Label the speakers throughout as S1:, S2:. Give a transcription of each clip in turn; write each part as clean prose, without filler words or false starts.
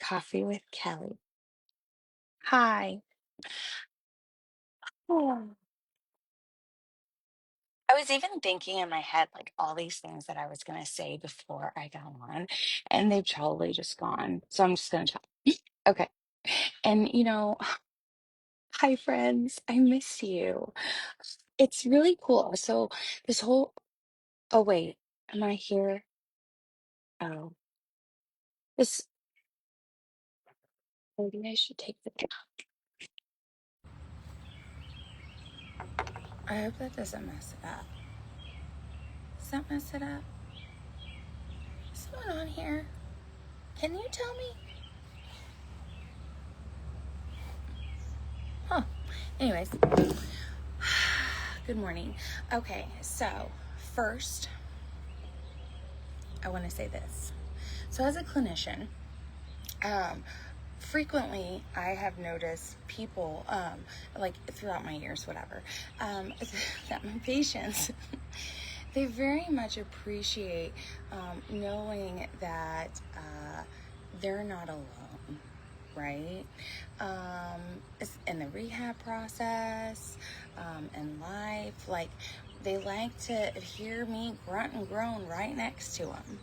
S1: Coffee with Kelly. Hi. Oh. I was even thinking in my head, like all these things that I was going to say before I got on, and they've totally just gone. So I'm just going to talk. Okay. And, hi, friends. I miss you. It's really cool. So, this whole, oh, wait, am I here? Oh, this, maybe I should take the, I hope that doesn't mess it up. Does that mess it up? Is someone on here? Can you tell me? Huh. Anyways, good morning. Okay, so first, I want to say this. So, as a clinician, um, frequently I have noticed people, like throughout my years, whatever, that my patients, they very much appreciate knowing that they're not alone. Right? In the rehab process, in life, like they like to hear me grunt and groan right next to them.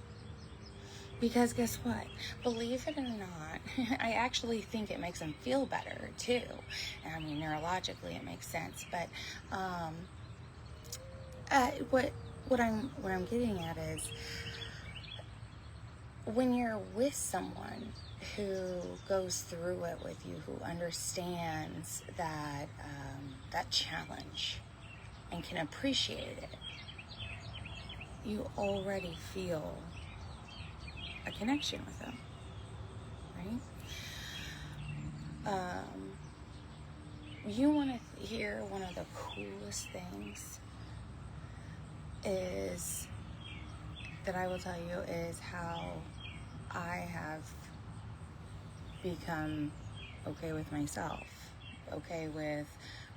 S1: Because guess what? Believe it or not, I actually think it makes them feel better too. I mean, neurologically, it makes sense. But what I'm getting at is when you're with someone who goes through it with you, who understands that challenge and can appreciate it, you already feel a connection with them, right? You want to hear one of the coolest things is that I will tell you is how I have become okay with myself, okay with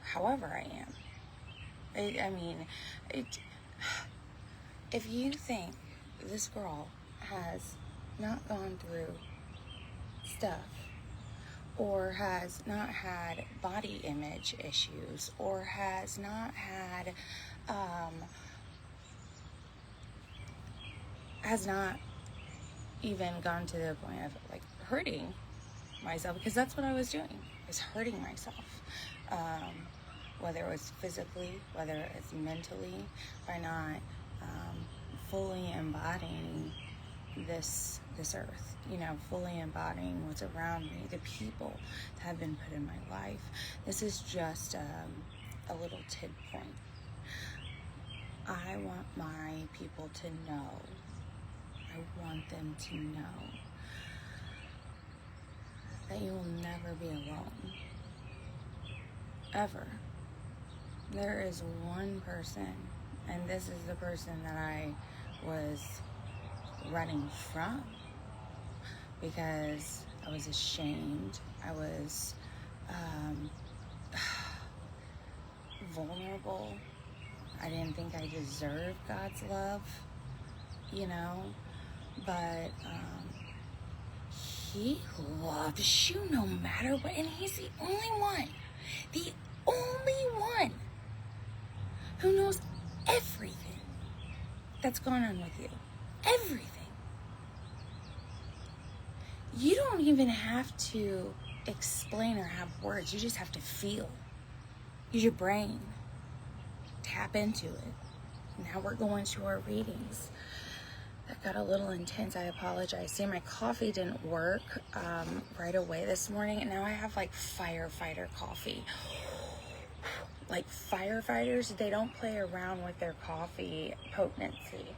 S1: however I am. If you think this girl has not gone through stuff or has not had body image issues or has not had, has not even gone to the point of like hurting myself, because that's what I was doing, is hurting myself. Whether it was physically, whether it's mentally, by not fully embodying this earth, fully embodying what's around me, the people that have been put in my life. This is just a little tid point. I want my people to know. I want them to know that you will never be alone. Ever. There is one person, and this is the person that I was running from because I was ashamed. I was vulnerable. I didn't think I deserved God's love, but He loves you no matter what, and He's the only one who knows everything that's going on with you. Everything. You don't even have to explain or have words. You just have to feel. Use your brain. Tap into it. Now we're going to our readings. That got a little intense. I apologize. See, my coffee didn't work right away this morning, and now I have like firefighter coffee. Like firefighters, they don't play around with their coffee potency.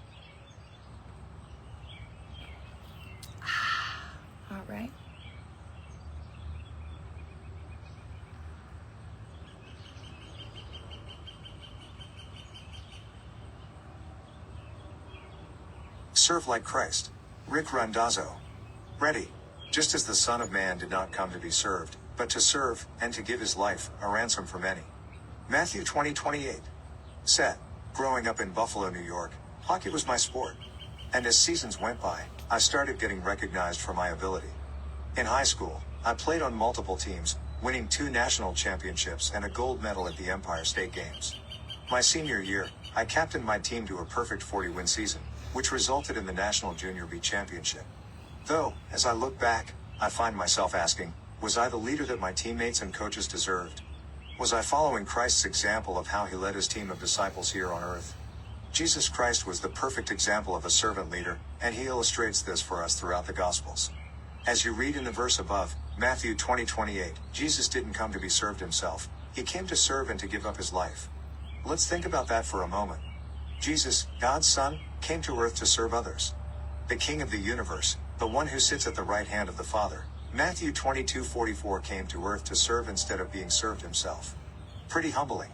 S1: All right.
S2: Serve like Christ. Rick Randazzo. Ready. Just as the Son of Man did not come to be served, but to serve, and to give his life, a ransom for many. Matthew 20:28. Said, growing up in Buffalo, New York, hockey was my sport. And as seasons went by, I started getting recognized for my ability. In high school, I played on multiple teams, winning 2 national championships and a gold medal at the Empire State Games. My senior year, I captained my team to a perfect 40-win season, which resulted in the National Junior B Championship. Though, as I look back, I find myself asking, was I the leader that my teammates and coaches deserved? Was I following Christ's example of how he led his team of disciples here on earth? Jesus Christ was the perfect example of a servant leader, and he illustrates this for us throughout the Gospels. As you read in the verse above, Matthew 20:28, Jesus didn't come to be served himself, he came to serve and to give up his life. Let's think about that for a moment. Jesus, God's Son, came to earth to serve others. The King of the universe, the one who sits at the right hand of the Father, Matthew 22:44 came to earth to serve instead of being served himself. Pretty humbling.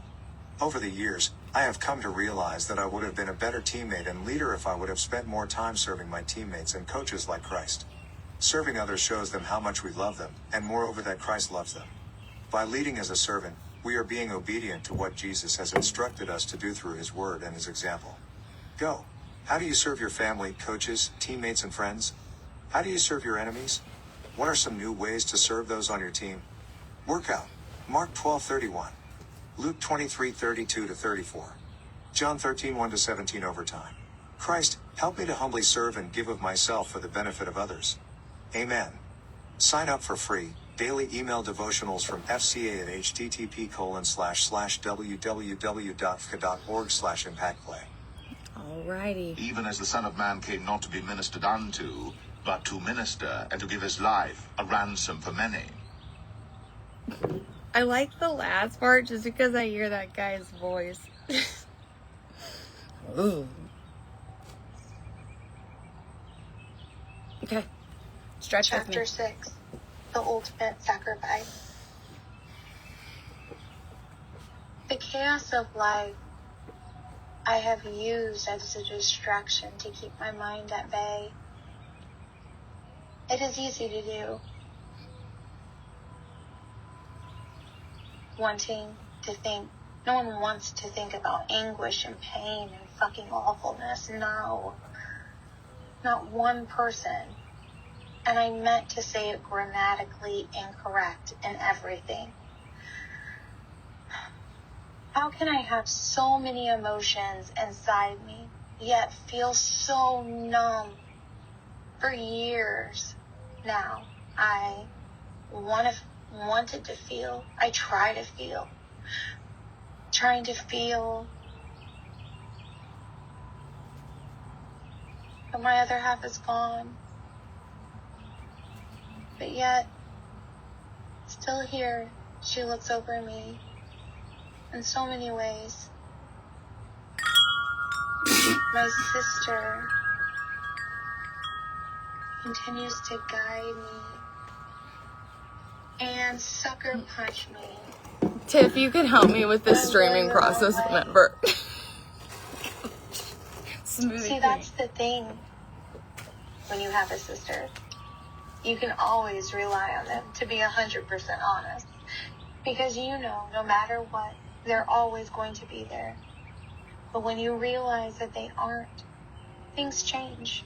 S2: Over the years, I have come to realize that I would have been a better teammate and leader if I would have spent more time serving my teammates and coaches like Christ. Serving others shows them how much we love them, and moreover that Christ loves them. By leading as a servant, we are being obedient to what Jesus has instructed us to do through his word and his example. Go. How do you serve your family, coaches, teammates, and friends? How do you serve your enemies? What are some new ways to serve those on your team? Workout. Mark 12:31. Luke 23:32-34. John 13:1-17 overtime. Christ, help me to humbly serve and give of myself for the benefit of others. Amen. Sign up for free, daily email devotionals from FCA at http://www.fca.org/impactplay.
S1: Alrighty.
S3: Even as the Son of Man came not to be ministered unto, but to minister and to give his life a ransom for many.
S1: I like the last part just because I hear that guy's voice. Ooh. Okay. Stretch with me.
S4: Chapter 6, The Ultimate Sacrifice. The chaos of life I have used as a distraction to keep my mind at bay. It is easy to do. Wanting to think. No one wants to think about anguish and pain and fucking awfulness. No. Not one person. And I meant to say it grammatically incorrect and everything. How can I have so many emotions inside me, yet feel so numb? For years now, I wanted to feel. I try to feel. Trying to feel. But my other half is gone. But yet, still here, she looks over me in so many ways. My sister continues to guide me and sucker punch me.
S1: Tiff, you could help me with this streaming process whenever.
S4: See, that's the thing when you have a sister. You can always rely on them to be 100% honest. Because you know, no matter what, they're always going to be there. But when you realize that they aren't, things change.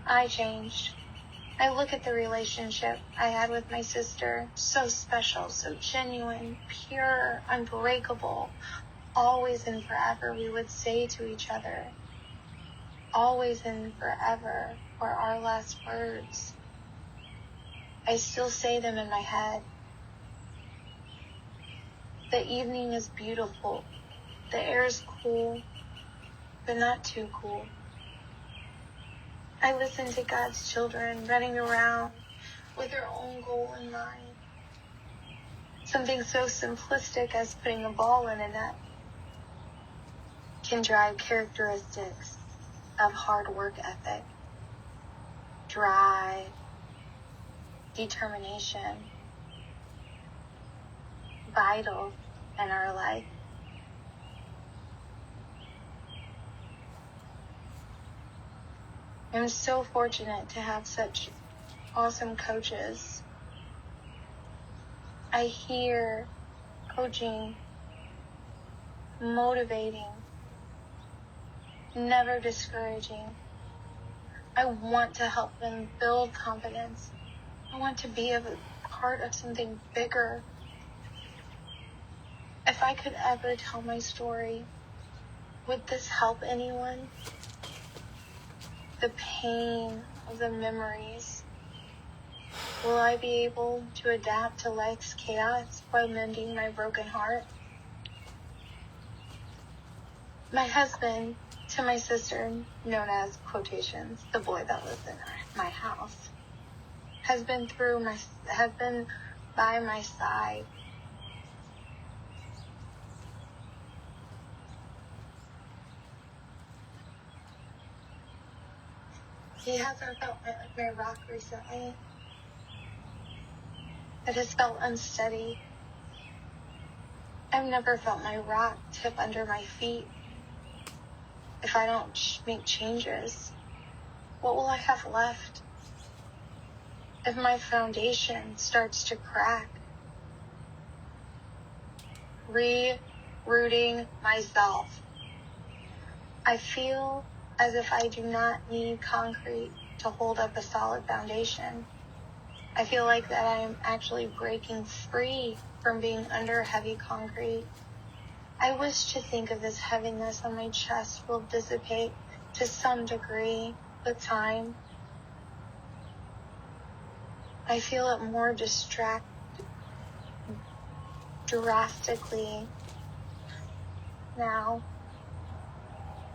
S4: I changed. I look at the relationship I had with my sister, so special, so genuine, pure, unbreakable. Always and forever we would say to each other, always and forever were our last words. I still say them in my head. The evening is beautiful. The air is cool, but not too cool. I listen to God's children running around with their own goal in mind. Something so simplistic as putting a ball in a net can drive characteristics of hard work ethic, drive, determination, vital in our life. I'm so fortunate to have such awesome coaches. I hear coaching, motivating, never discouraging, I want to help them build confidence. I want to be a part of something bigger. If I could ever tell my story, would this help anyone? The pain of the memories. Will I be able to adapt to life's chaos by mending my broken heart? My husband, to my sister, known as quotations, the boy that lives in my house, has been by my side. He hasn't felt my rock recently. It has felt unsteady. I've never felt my rock tip under my feet. If I don't make changes, what will I have left? If my foundation starts to crack, re-rooting myself, I feel as if I do not need concrete to hold up a solid foundation. I feel like that I am actually breaking free from being under heavy concrete. I wish to think of this heaviness on my chest will dissipate to some degree with time. I feel it more drastically now.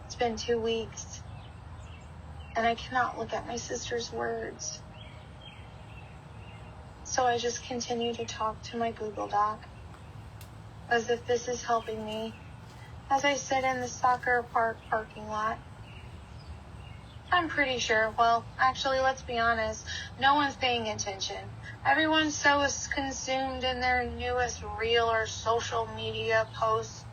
S4: It's been 2 weeks, and I cannot look at my sister's words. So I just continue to talk to my Google Doc, as if this is helping me, as I sit in the soccer park parking lot. I'm pretty sure, well, actually, let's be honest, no one's paying attention. Everyone's so consumed in their newest reel or social media posts.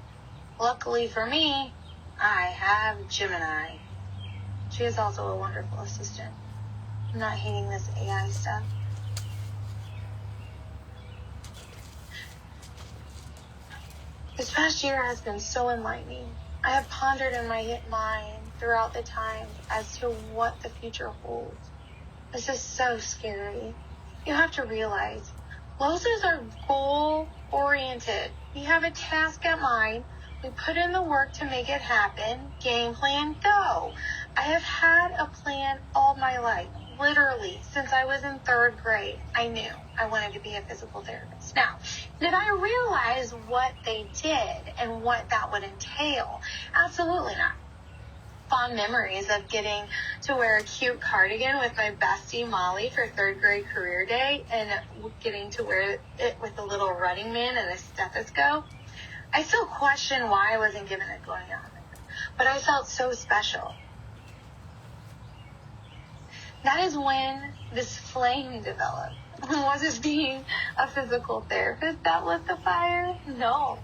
S4: Luckily for me, I have Gemini. She is also a wonderful assistant. I'm not hating this AI stuff. This past year has been so enlightening. I have pondered in my mind throughout the time as to what the future holds. This is so scary. You have to realize, Losers are goal-oriented. We have a task at mind. We put in the work to make it happen. Game plan, go. I have had a plan all my life. Literally, since I was in 3rd grade, I knew I wanted to be a physical therapist. Now, did I realize what they did and what that would entail? Absolutely not. Fond memories of getting to wear a cute cardigan with my bestie Molly for 3rd grade career day and getting to wear it with a little running man and a stethoscope. I still question why I wasn't given it going on, but I felt so special. That is when this flame developed. Was it being a physical therapist that lit the fire? No.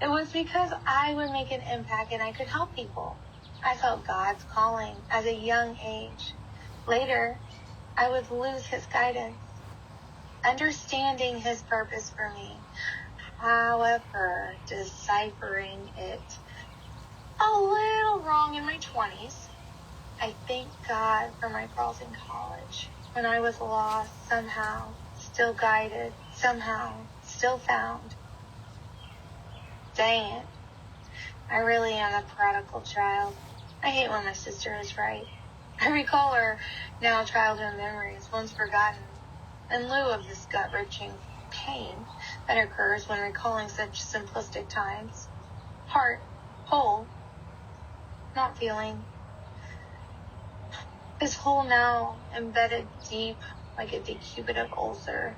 S4: It was because I would make an impact and I could help people. I felt God's calling at a young age. Later, I would lose his guidance, understanding his purpose for me. However, deciphering it a little wrong in my 20s. I thank God for my girls in college. When I was lost, somehow, still guided, somehow, still found. Dang it. I really am a prodigal child. I hate when my sister is right. I recall her now childhood memories, once forgotten, in lieu of this gut-wrenching pain that occurs when recalling such simplistic times. Heart, whole, not feeling. This hole now embedded deep like a decubitive ulcer,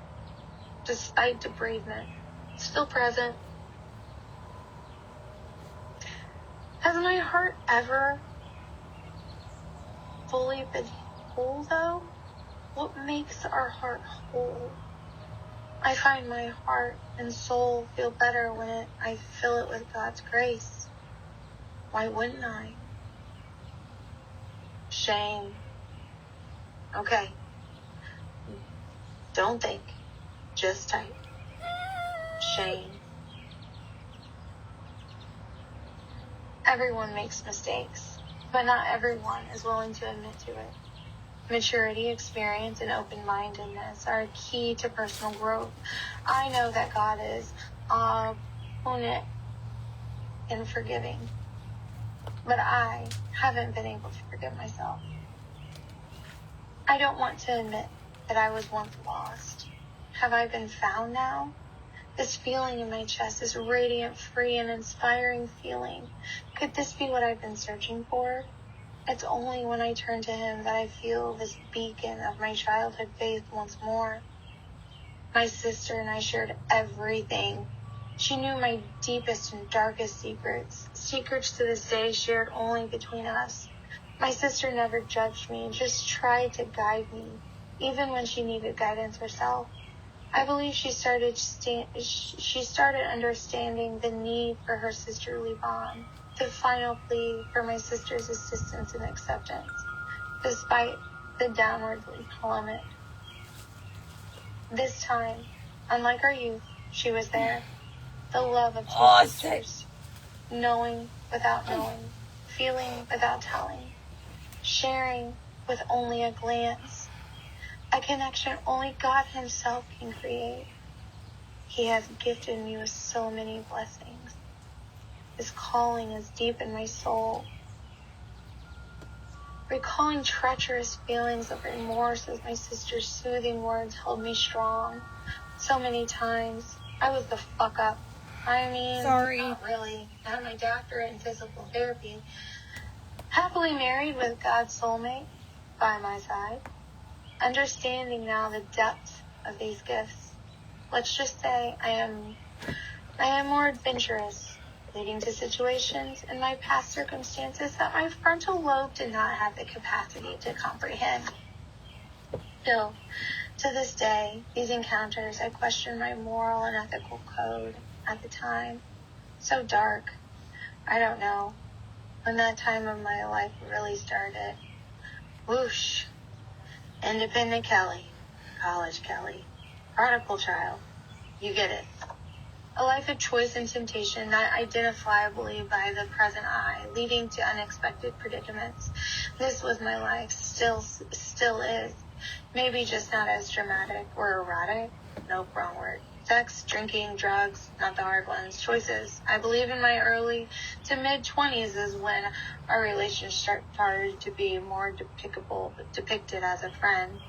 S4: despite debridement, still present. Has my heart ever fully been whole, though? What makes our heart whole? I find my heart and soul feel better when I fill it with God's grace. Why wouldn't I? Shame. Okay. Don't think. Just type. Shame. Everyone makes mistakes, but not everyone is willing to admit to it. Maturity, experience, and open-mindedness are a key to personal growth. I know that God is omniscient and forgiving, but I haven't been able to forgive myself. I don't want to admit that I was once lost. Have I been found now? This feeling in my chest, this radiant, free, and inspiring feeling. Could this be what I've been searching for? It's only when I turn to Him that I feel this beacon of my childhood faith once more. My sister and I shared everything. She knew my deepest and darkest secrets, secrets to this day shared only between us. My sister never judged me, just tried to guide me, even when she needed guidance herself. I believe she started understanding the need for her sisterly bond, the final plea for my sister's assistance and acceptance, despite the downwardly plummet. This time, unlike our youth, she was there. The love of two sisters, knowing without knowing, feeling without telling, sharing with only a glance, a connection only God Himself can create. He has gifted me with so many blessings. His calling is deep in my soul. Recalling treacherous feelings of remorse as my sister's soothing words held me strong. So many times, I was the fuck up. Sorry. Not really. I had my doctorate in physical therapy. Happily married with God's soulmate by my side. Understanding now the depth of these gifts. Let's just say I am more adventurous, leading to situations in my past circumstances that my frontal lobe did not have the capacity to comprehend. Still, to this day, these encounters, I question my moral and ethical code at the time. So dark. I don't know when that time of my life really started. Whoosh. Independent Kelly. College Kelly. Prodigal child. You get it. A life of choice and temptation, not identifiably by the present eye, leading to unexpected predicaments. This was my life, still is. Maybe just not as dramatic or erotic. Nope, wrong word. Sex, drinking, drugs, not the hard ones. Choices. I believe in my early to mid-20s is when our relationship started to be more depicted as a friend.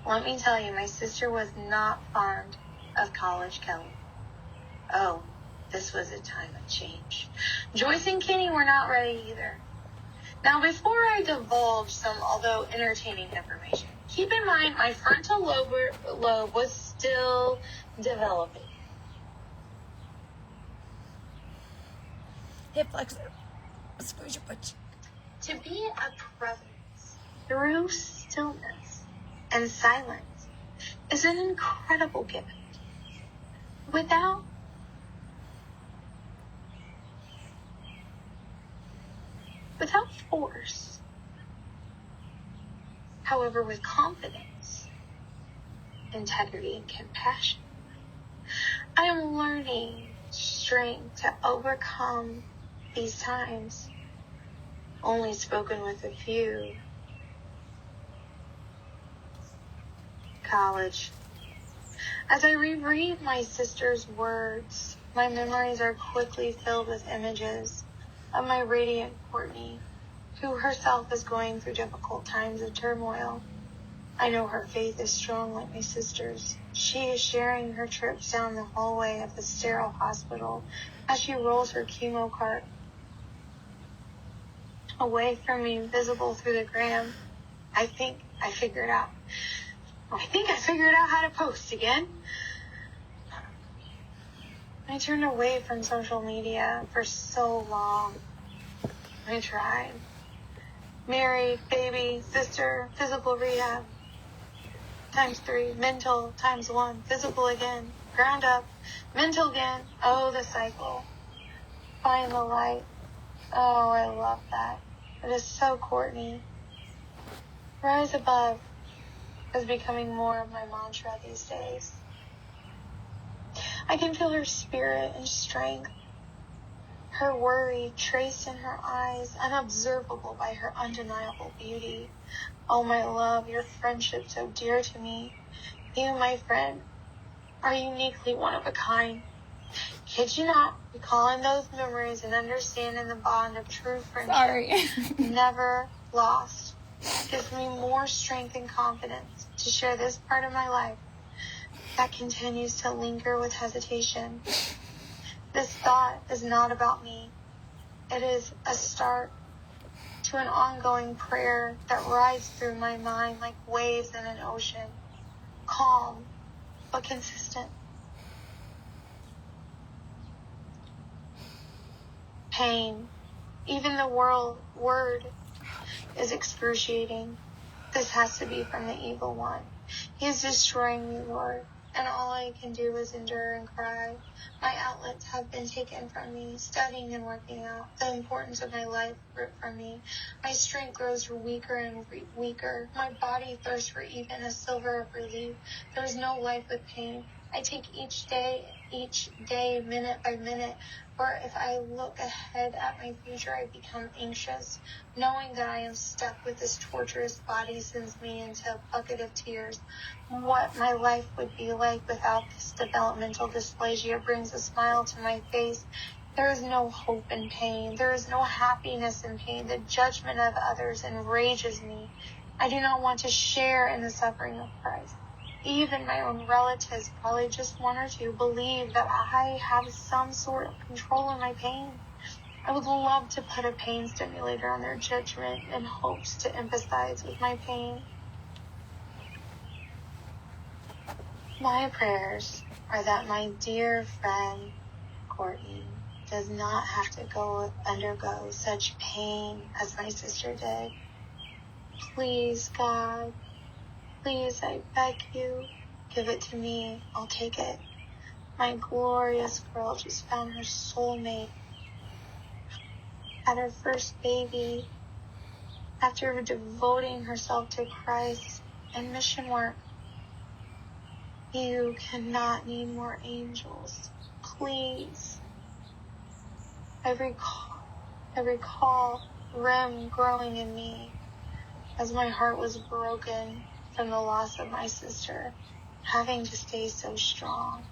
S4: Let me tell you, my sister was not fond of College Kelly. Oh, this was a time of change. Joyce and Kenny were not ready either. Now, before I divulge some, although entertaining information, keep in mind my frontal lobe was still developing.
S1: Hip flexor. Squeeze your butt.
S4: To be a presence through stillness and silence is an incredible gift. Without force, however, with confidence, integrity, and compassion. I am learning strength to overcome these times, only spoken with a few. College. As I reread my sister's words, my memories are quickly filled with images of my radiant Courtney, who herself is going through difficult times of turmoil. I know her faith is strong like my sister's. She is sharing her trips down the hallway of the sterile hospital as she rolls her chemo cart away from me, visible through the gram. I think I figured out how to post again. I turned away from social media for so long. I tried. Married, baby, sister, physical rehab. ×3, mental, ×1, physical again, ground up, mental again. Oh, the cycle. Find the light. Oh, I love that. It is so Courtney. Rise above is becoming more of my mantra these days. I can feel her spirit and strength. her worry traced in her eyes, unobservable by her undeniable beauty. Oh, my love, your friendship so dear to me. You, my friend, are uniquely one of a kind. Kid you not, recalling those memories and understanding the bond of true friendship,
S1: Sorry.
S4: never lost, gives me more strength and confidence to share this part of my life that continues to linger with hesitation. This thought is not about me. It is a start to an ongoing prayer that rides through my mind like waves in an ocean, calm but consistent. Pain, even the word is excruciating. This has to be from the evil one. He is destroying me, Lord, and all I can do is endure and cry. My outlets have been taken from me, studying and working out. The importance of my life ripped from me. My strength grows weaker and weaker. My body thirsts for even a silver of relief. There is no life with pain. I take each day, minute by minute, for if I look ahead at my future, I become anxious. Knowing that I am stuck with this torturous body sends me into a bucket of tears. What my life would be like without this developmental dysplasia brings a smile to my face. There is no hope in pain. There is no happiness in pain. The judgment of others enrages me. I do not want to share in the suffering of Christ. Even my own relatives, probably just one or two, believe that I have some sort of control in my pain. I would love to put a pain stimulator on their judgment in hopes to empathize with my pain. My prayers are that my dear friend Courtney does not have to undergo such pain as my sister did. Please, God, please, I beg you, give it to me. I'll take it. My glorious girl just found her soulmate. Had her first baby after devoting herself to Christ and mission work. You cannot need more angels. Please. I recall Rem growing in me as my heart was broken from the loss of my sister, having to stay so strong.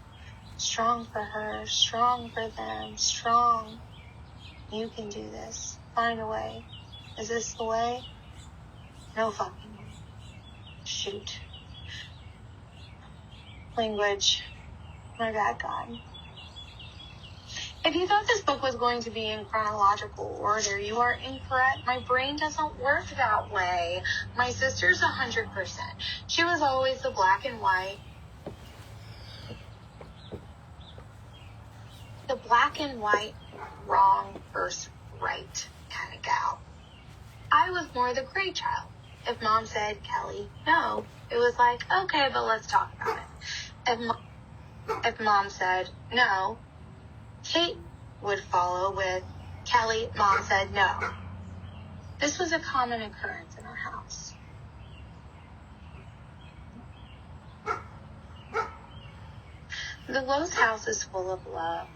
S4: Strong for her, strong for them, strong. You can do this. Find a way. Is this the way? No fucking way. Shoot. Language. My bad, God. If you thought this book was going to be in chronological order, you are incorrect. My brain doesn't work that way. My sister's 100%. She was always the black and white. The black and white, wrong versus right kind of gal. I was more the gray child. If mom said, Kelly, no, it was like, okay, but let's talk about it. If mom said, no, Kate would follow with, Kelly, mom said no. This was a common occurrence in our house. The Lowe's house is full of love.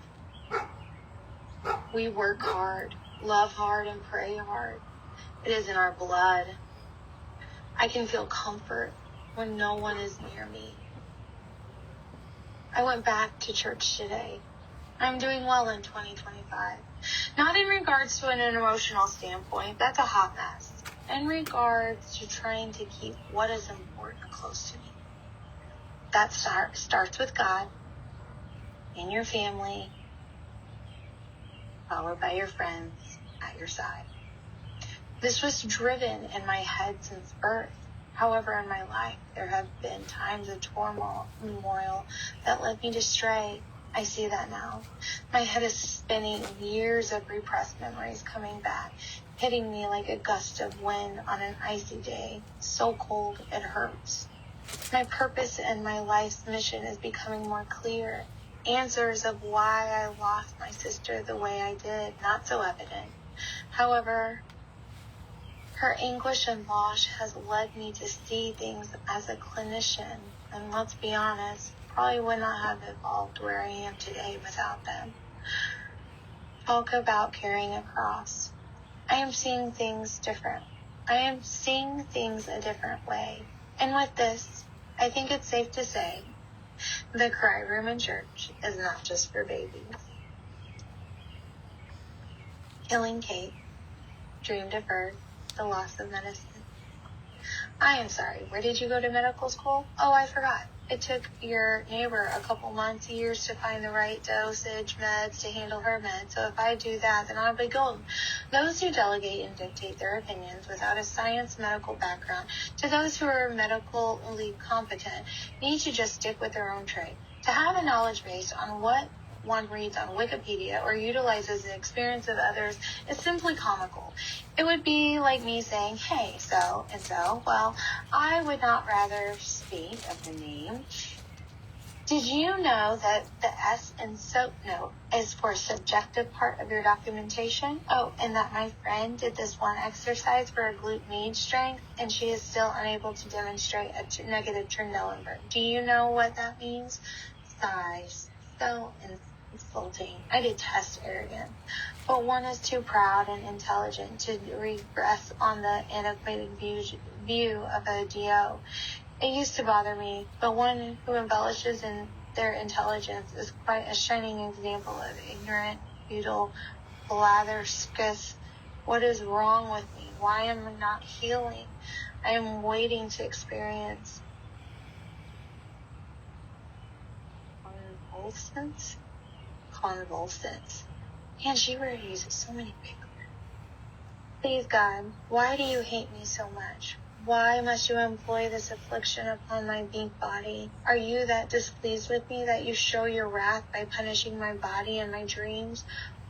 S4: We work hard, love hard, and pray hard. It is in our blood. I can feel comfort when no one is near me. I went back to church today. I'm doing well in 2025. Not in regards to an emotional standpoint, that's a hot mess. In regards to trying to keep what is important close to me. That starts with God, in your family, followed by your friends at your side. This was driven in my head since birth. However, in my life, there have been times of turmoil that led me to stray. I see that now. My head is spinning, years of repressed memories coming back, hitting me like a gust of wind on an icy day. So cold, it hurts. My purpose and my life's mission is becoming more clear. Answers of why I lost my sister the way I did, not so evident. However, her anguish and loss has led me to see things as a clinician, and let's be honest, probably would not have evolved where I am today without them. talk about carrying a cross. I am seeing things different. I am seeing things a different way. And with this, I think it's safe to say the cry room in church is not just for babies. Killing Kate, dream deferred, the loss of medicine. I am sorry, where did you go to medical school? Oh, I forgot. It took your neighbor a couple months, years to find the right dosage meds to handle her meds. So if I do that, then I'll be golden. Those who delegate and dictate their opinions without a science medical background to those who are medically competent need to just stick with their own trade. To have a knowledge base on what one reads on Wikipedia or utilizes the experience of others is simply comical. It would be like me saying, hey, so and so. Well, I would not rather speak of the name. Did you know that the S in SOAP note is for subjective part of your documentation? Oh, and that my friend did this one exercise for a glute med strength, and she is still unable to demonstrate a negative Trendelenburg. Do you know what that means? Sighs. So insulting. I detest arrogance. But one is too proud and intelligent to regress on the antiquated view of a DO. It used to bother me, but one who embellishes in their intelligence is quite a shining example of ignorant, futile, blatherskis. What is wrong with me? Why am I not healing? I am waiting to experience convulsants. Man, she really uses so many big words. Please, God, why do you hate me so much? Why must you employ this affliction upon my weak body? Are you that displeased with me that you show your wrath by punishing my body and my dreams?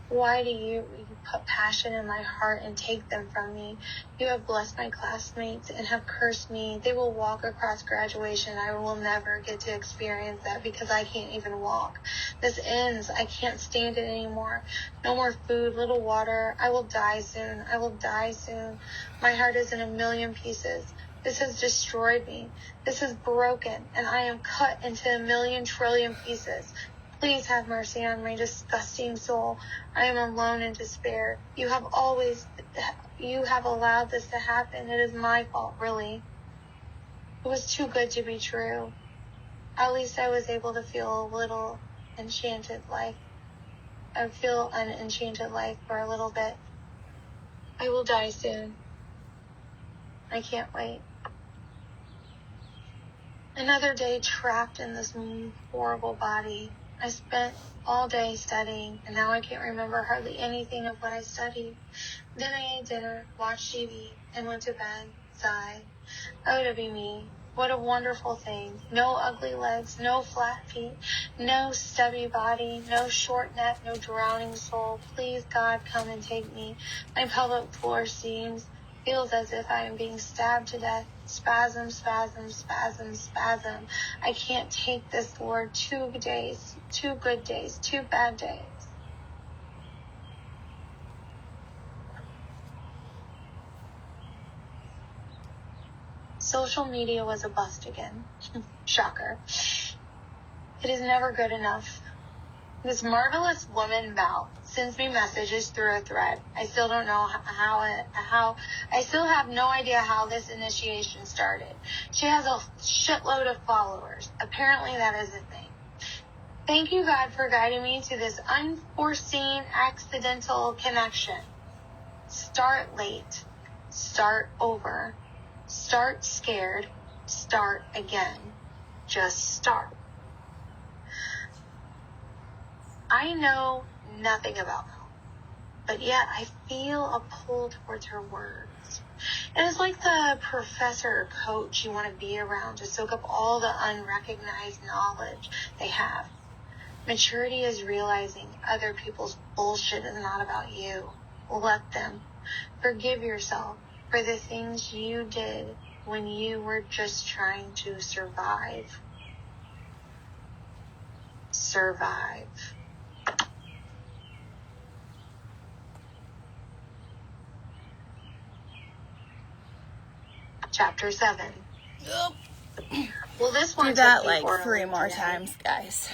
S4: Why do you put passion in my heart and take them from me? You have blessed my classmates and have cursed me. They will walk across graduation. I will never get to experience that because I can't even walk. This ends. I can't stand it anymore. No more food, little water. I will die soon. I will die soon. My heart is in a million pieces. This has destroyed me. This is broken, and I am cut into a million trillion pieces. Please have mercy on my disgusting soul. I am alone in despair. You have allowed this to happen. It is my fault, really. It was too good to be true. At least I was able to feel a little enchanted life. I feel an enchanted life for a little bit. I will die soon. I can't wait. Another day trapped in this horrible body. I spent all day studying, and now I can't remember hardly anything of what I studied. Then I ate dinner, watched TV, and went to bed, sighed. Oh, to be me. What a wonderful thing. No ugly legs, no flat feet, no stubby body, no short neck, no drowning soul. Please, God, come and take me. My pelvic floor feels as if I am being stabbed to death. Spasm, spasm, spasm, spasm. I can't take this, Lord. 2 days, 2 good days, 2 bad days. Social media was a bust again. Shocker. It is never good enough. This marvelous woman, Val, sends me messages through a thread. I still don't know I still have no idea how this initiation started. She has a shitload of followers. Apparently that is a thing. Thank you, God, for guiding me to this unforeseen, accidental connection. Start late. Start over. Start scared. Start again. Just start. I know nothing about Mel, but yet I feel a pull towards her words. It is like the professor or coach you want to be around to soak up all the unrecognized knowledge they have. Maturity is realizing other people's bullshit is not about you. Let them. Forgive yourself for the things you did when you were just trying to survive. Survive. Chapter 7.
S1: Yep.
S4: Well, this one
S1: Do that like 3 more times, guys.